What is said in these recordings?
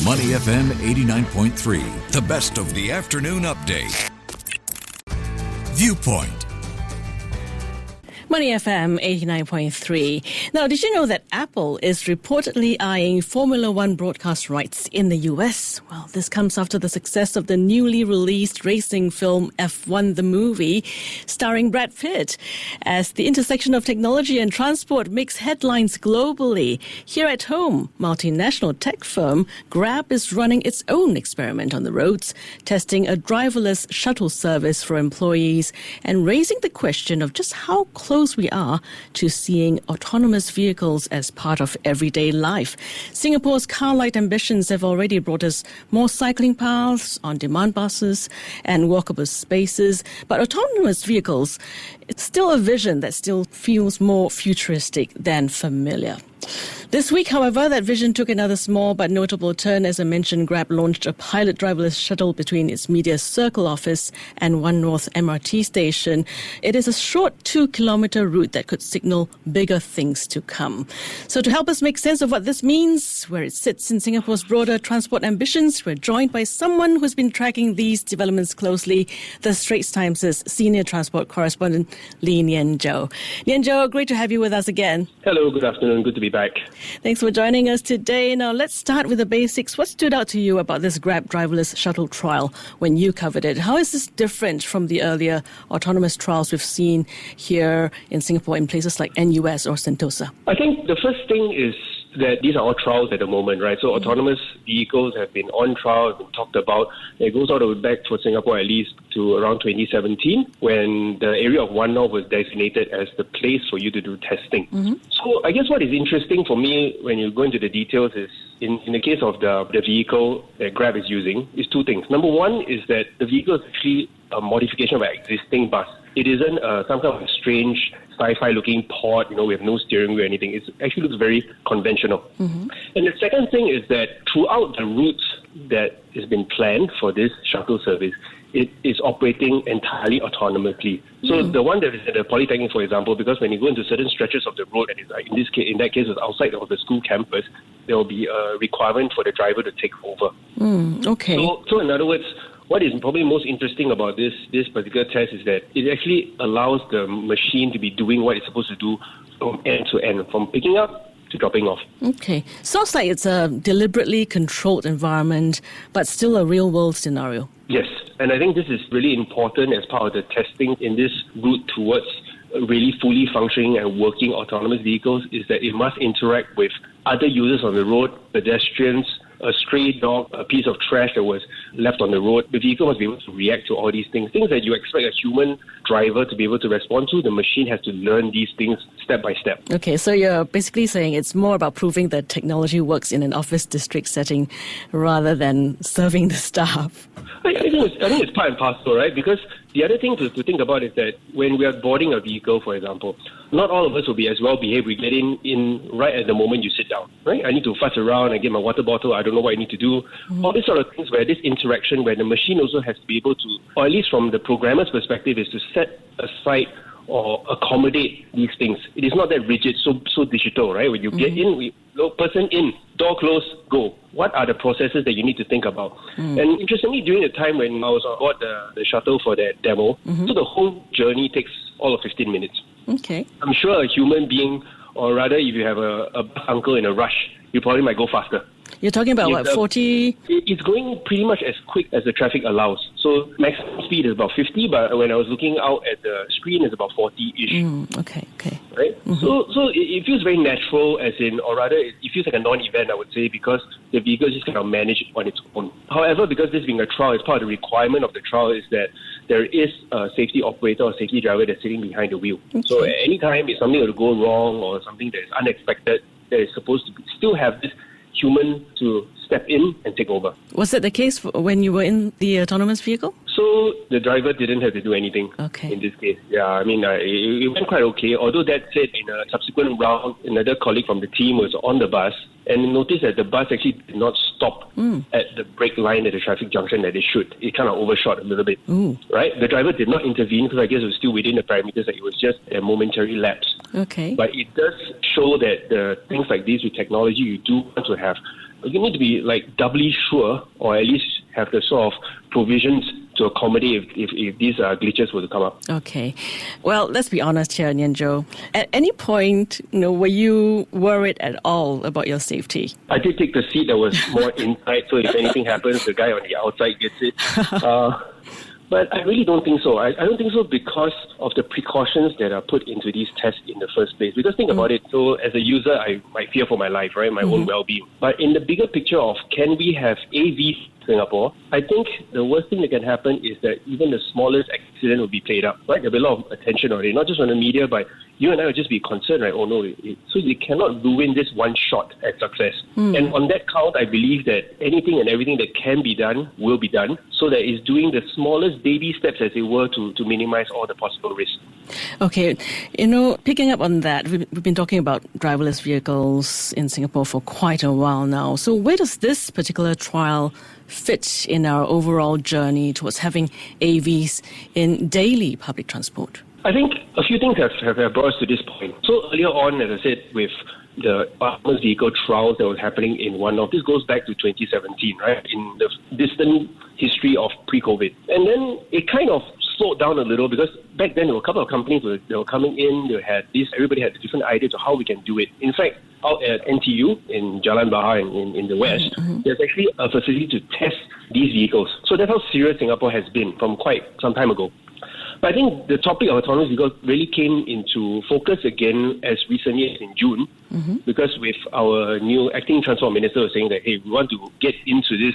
Money FM 89.3, the best of the afternoon update. Viewpoint. Money FM 89.3. Now, did you know that Apple is reportedly eyeing Formula One broadcast rights in the US? Well, this comes after the success of the newly released racing film F1 the Movie, starring Brad Pitt. As the intersection of technology and transport makes headlines globally, here at home, multinational tech firm Grab is running its own experiment on the roads, testing a driverless shuttle service for employees and raising the question of just how close we are to seeing autonomous vehicles as part of everyday life. Singapore's car-light ambitions have already brought us more cycling paths, on-demand buses and walkable spaces. But autonomous vehicles, it's still a vision that still feels more futuristic than familiar. This week, however, that vision took another small but notable turn. As I mentioned, Grab launched a pilot driverless shuttle between its Media Circle office and One North MRT station. It is a short 2-kilometre route that could signal bigger things to come. So to help us make sense of what this means, where it sits in Singapore's broader transport ambitions, we're joined by someone who's been tracking these developments closely, the Straits Times' senior transport correspondent, Lee Nian Tjoe. Nian Tjoe, great to have you with us again. Hello, good afternoon. Good to be back. Thanks for joining us today. Now, let's start with the basics. What stood out to you about this Grab driverless shuttle trial when you covered it? How is this different from the earlier autonomous trials we've seen here in Singapore in places like NUS or Sentosa? I think the first thing is that these are all trials at the moment, right? So autonomous vehicles have been on trial, have been talked about. It goes all the way back for Singapore at least to around 2017 when the area of One North was designated as the place for you to do testing. So I guess what is interesting for me when you go into the details is in the case of the vehicle that Grab is using is two things. Number one is that the vehicle is actually a modification of an existing bus. It isn't some kind of strange sci-fi looking pod, with no steering wheel or anything. It actually looks very conventional. And the second thing is that throughout the routes that has been planned for this shuttle service, it is operating entirely autonomously. So the one that is at the Polytechnic, for example, because when you go into certain stretches of the road, and in that case, it's outside of the school campus, there will be a requirement for the driver to take over. Okay. So in other words, what is probably most interesting about this particular test is that it actually allows the machine to be doing what it's supposed to do from end to end, from picking up to dropping off. Okay. Sounds like it's a deliberately controlled environment, but still a real-world scenario. Yes, and I think this is really important as part of the testing in this route towards really fully functioning and working autonomous vehicles is that it must interact with other users on the road, pedestrians, a stray dog, a piece of trash that was left on the road. The vehicle must be able to react to all these things that you expect a human driver to be able to respond to. The machine has to learn these things step by step. Okay, so you're basically saying it's more about proving that technology works in an office district setting rather than serving the staff. I think it's part and parcel, right? Because the other thing to think about is that when we are boarding a vehicle, for example, not all of us will be as well behaved. We get in right at the moment you sit down, right? I need to fuss around, I get my water bottle, I don't know what I need to do. All these sort of things where this interaction, where the machine also has to be able to, or at least from the programmer's perspective, is to set aside or accommodate these things. It is not that rigid, so digital, right? When you get in, person in, door closed, go. What are the processes that you need to think about? And interestingly, during the time when I was on board the shuttle for that demo, so the whole journey takes all of 15 minutes. Okay. I'm sure a human being, or rather if you have a bus uncle in a rush, you probably might go faster. You're talking about 40? It's going pretty much as quick as the traffic allows. So maximum speed is about 50, but when I was looking out at the screen, it's about 40-ish. Okay. Right? So it feels very natural, as in, or rather, it feels like a non-event, I would say, because the vehicle is just kind of managed on its own. However, because this being a trial, it's part of the requirement of the trial is that there is a safety operator or safety driver that's sitting behind the wheel. Okay. So at any time, if something were to go wrong or something that is unexpected, there is supposed to still have this human to step in and take over. Was that the case when you were in the autonomous vehicle? So the driver didn't have to do anything in this case. Yeah, I mean, it went quite okay. Although that said, in a subsequent round, another colleague from the team was on the bus and noticed that the bus actually did not stop at the brake line at the traffic junction that it should. It kind of overshot a little bit, right? The driver did not intervene because I guess it was still within the parameters that it was just a momentary lapse. Okay. But it does show that things like these with technology, you do want to have you need to be like doubly sure, or at least have the sort of provisions to accommodate if these glitches were to come up. Okay. Well, let's be honest here, Nian Tjoe. At any point, were you worried at all about your safety? I did take the seat that was more inside, so if anything happens, the guy on the outside gets it. But I really don't think so. I don't think so because of the precautions that are put into these tests in the first place. Because think about it, so as a user, I might fear for my life, right? My own well-being. But in the bigger picture of can we have AV in Singapore, I think the worst thing that can happen is that even the smallest accident will be played up, right? There'll be a lot of attention on it, not just on the media, but you and I will just be concerned, right? Oh no, so you cannot ruin this one shot at success. And on that count, I believe that anything and everything that can be done will be done, so that it's doing the smallest baby steps, as it were, to minimize all the possible risks. Okay, picking up on that, we've been talking about driverless vehicles in Singapore for quite a while now. So where does this particular trial fit in our overall journey towards having AVs in daily public transport? I think a few things have brought us to this point. So earlier on, as I said, with the autonomous vehicle trials that was happening in one-off, this goes back to 2017, right, in the distant history of pre-COVID. And then it kind of slowed down a little because back then there were a couple of companies that were coming in, everybody had different ideas of how we can do it. In fact, out at NTU in Jalan Bahar in the west, there's actually a facility to test these vehicles. So that's how serious Singapore has been from quite some time ago. But I think the topic of autonomous vehicles really came into focus again as recently as in June, because with our new acting transport minister saying that, hey, we want to get into this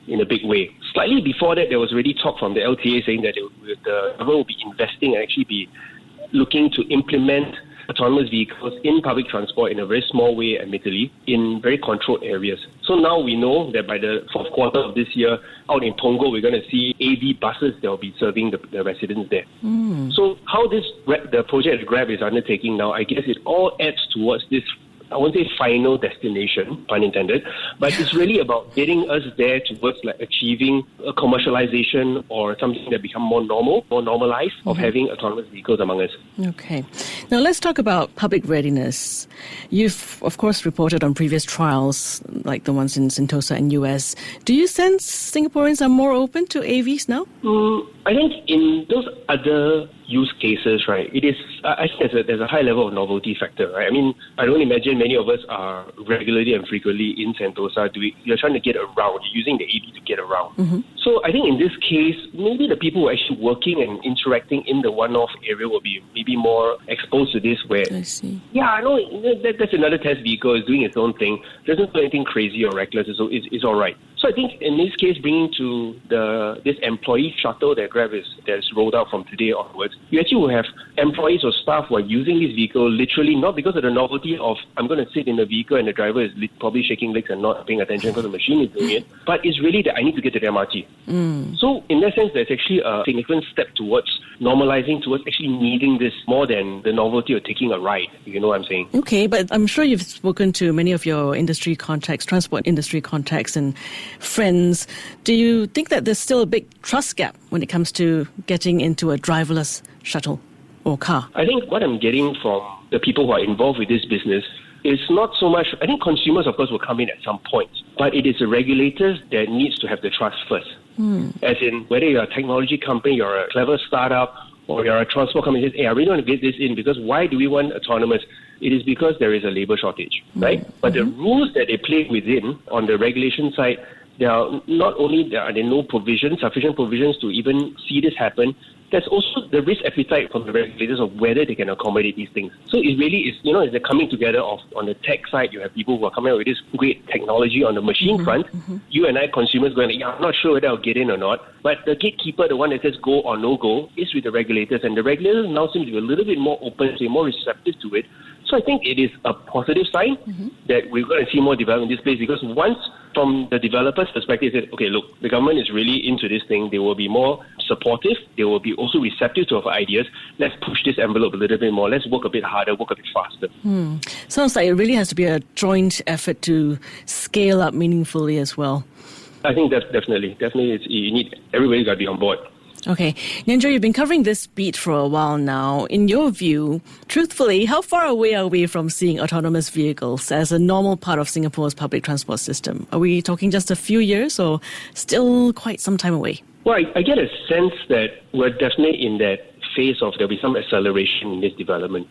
in a big way. Slightly before that, there was already talk from the LTA saying that the government will be investing and actually be looking to implement autonomous vehicles in public transport in a very small way, admittedly, in very controlled areas. So now we know that by the fourth quarter of this year, out in Punggol, we're going to see AV buses that will be serving the residents there. So how the project that Grab is undertaking now, I guess it all adds towards this, I won't say final destination, pun intended, but it's really about getting us there towards like achieving a commercialization or something that become more normal, more normalized of having autonomous vehicles among us. Okay. Now let's talk about public readiness. You've, of course, reported on previous trials like the ones in Sentosa and US. Do you sense Singaporeans are more open to AVs now? I think in those other use cases, right, it is, I think there's a high level of novelty factor, right? I mean, I don't imagine many of us are regularly and frequently in Sentosa. You're trying to get around, you're using the AV to get around. So I think in this case, maybe the people who are actually working and interacting in the one-off area will be maybe more exposed to this where, I see. Yeah, I know that's another test vehicle, it's doing its own thing, doesn't do anything crazy or reckless, so it's all right. So I think in this case, bringing to this employee shuttle that Grab that's rolled out from today onwards, you actually will have employees or staff who are using this vehicle literally not because of the novelty of I'm going to sit in the vehicle and the driver is probably shaking legs and not paying attention because the machine is doing it, but it's really that I need to get to the MRT. So in that sense, there's actually a significant step towards normalizing, towards actually needing this more than the novelty of taking a ride, you know what I'm saying? Okay, but I'm sure you've spoken to many of your industry contacts, transport industry contacts and friends. Do you think that there's still a big trust gap when it comes to getting into a driverless shuttle or car? I think what I'm getting from the people who are involved with this business is not so much, I think consumers, of course, will come in at some point, but it is the regulators that needs to have the trust first. As in, whether you're a technology company, you're a clever startup, or you're a transport company, says, hey, I really want to get this in because why do we want autonomous? It is because there is a labor shortage, right? But the rules that they play within on the regulation side, there are not only there no provisions, sufficient provisions to even see this happen, there's also the risk appetite from the regulators of whether they can accommodate these things. So it really is, it's the coming together of, on the tech side, you have people who are coming out with this great technology on the machine front. You and I, consumers, going, I'm not sure whether I'll get in or not. But the gatekeeper, the one that says go or no go, is with the regulators. And the regulators now seem to be a little bit more open, more receptive to it. So I think it is a positive sign that we're going to see more development in this place, because once from the developer's perspective, they said, okay, look, the government is really into this thing. They will be more supportive. They will be also receptive to our ideas. Let's push this envelope a little bit more. Let's work a bit harder, work a bit faster. Sounds like it really has to be a joint effort to scale up meaningfully as well. I think that's definitely, you need everybody got to be on board. Okay. Nian Tjoe, you've been covering this beat for a while now. In your view, truthfully, how far away are we from seeing autonomous vehicles as a normal part of Singapore's public transport system? Are we talking just a few years or still quite some time away? Well, I get a sense that we're definitely in that phase of there'll be some acceleration in this development.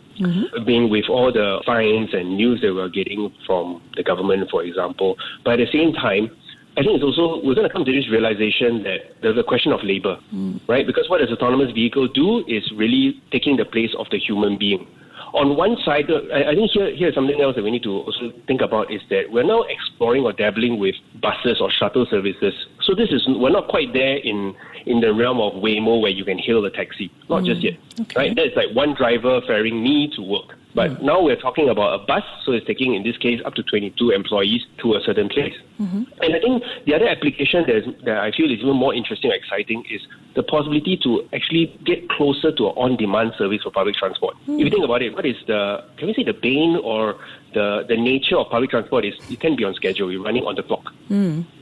Being with all the fines and news that we're getting from the government, for example. But at the same time, I think it's also, we're going to come to this realization that there's a question of labor, right? Because what does autonomous vehicle do is really taking the place of the human being. On one side, I think here's something else that we need to also think about is that we're now exploring or dabbling with buses or shuttle services. So we're not quite there in the realm of Waymo where you can hail a taxi. Not just yet, right? That's like one driver ferrying me to work. But now we're talking about a bus, so it's taking, in this case, up to 22 employees to a certain place. And I think the other application that I feel is even more interesting or exciting is the possibility to actually get closer to an on-demand service for public transport. If you think about it, what is can we say the bane or the nature of public transport is it can be on schedule, you're running on the clock.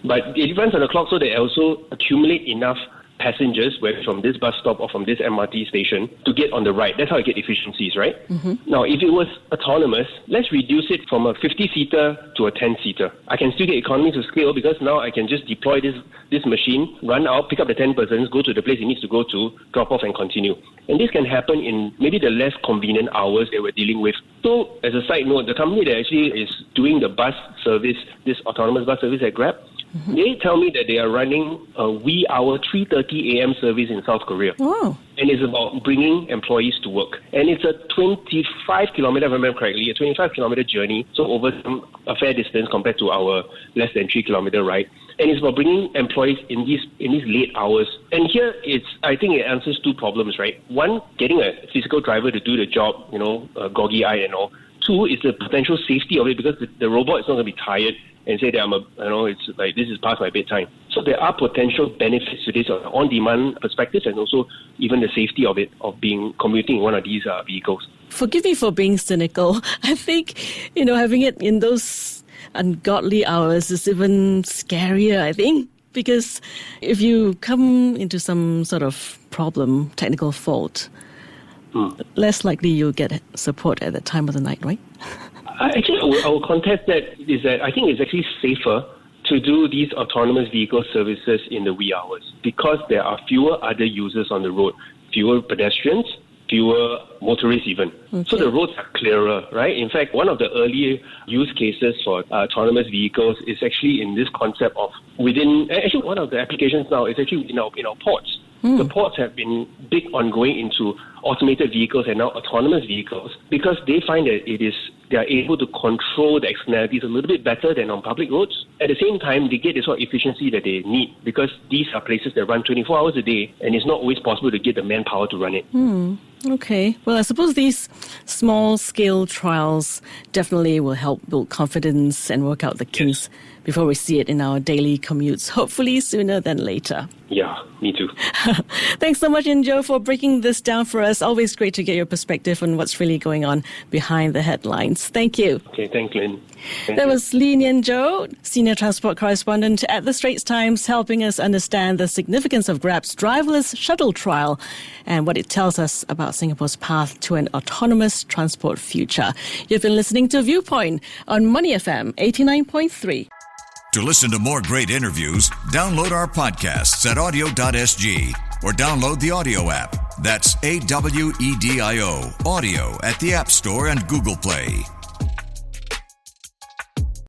But it runs on the clock so that it also accumulate enough passengers, whether from this bus stop or from this MRT station, to get on the ride. That's how I get efficiencies, right? Now, if it was autonomous, let's reduce it from a 50-seater to a 10-seater. I can still get economies of scale because now I can just deploy this machine, run out, pick up the 10 persons, go to the place it needs to go to, drop off and continue. And this can happen in maybe the less convenient hours that we're dealing with. So, as a side note, the company that actually is doing the bus service, this autonomous bus service at Grab, they tell me that they are running a wee hour 3:30 a.m. service in South Korea. Oh. And it's about bringing employees to work. And it's a 25-kilometer, if I remember correctly, a 25-kilometer journey, so over a fair distance compared to our less than 3-kilometer ride. And it's about bringing employees in these late hours. And here I think it answers two problems, right? One, getting a physical driver to do the job, goggy eye and all. Two is the potential safety of it because the robot is not going to be tired and say that it's like this is past my bedtime. So there are potential benefits to this on-demand perspective and also even the safety of it, of commuting in one of these vehicles. Forgive me for being cynical. I think, having it in those ungodly hours is even scarier, I think, because if you come into some sort of problem, technical fault, less likely you'll get support at that time of the night, right? Actually, I will contest that is that I think it's actually safer to do these autonomous vehicle services in the wee hours because there are fewer other users on the road, fewer pedestrians, fewer motorists even. So the roads are clearer, right? In fact, one of the early use cases for autonomous vehicles is actually in this concept of actually one of the applications now is actually in our ports. The ports have been big on going into automated vehicles and now autonomous vehicles because they find that they are able to control the externalities a little bit better than on public roads. At the same time, they get the sort of efficiency that they need because these are places that run 24 hours a day and it's not always possible to get the manpower to run it. Okay. Well, I suppose these small-scale trials definitely will help build confidence and work out the kinks before we see it in our daily commutes, hopefully sooner than later. Yeah, me too. Thanks so much, Nian Tjoe, for breaking this down for us. Always great to get your perspective on what's really going on behind the headlines. Thank you. Okay, thanks, Lynn. That was Lee Nian Tjoe, Senior Transport Correspondent at the Straits Times, helping us understand the significance of Grab's driverless shuttle trial and what it tells us about Singapore's path to an autonomous transport future. You've been listening to Viewpoint on Money FM 89.3. To listen to more great interviews, download our podcasts at audio.sg or download the audio app. That's AWEDIO, audio at the App Store and Google Play.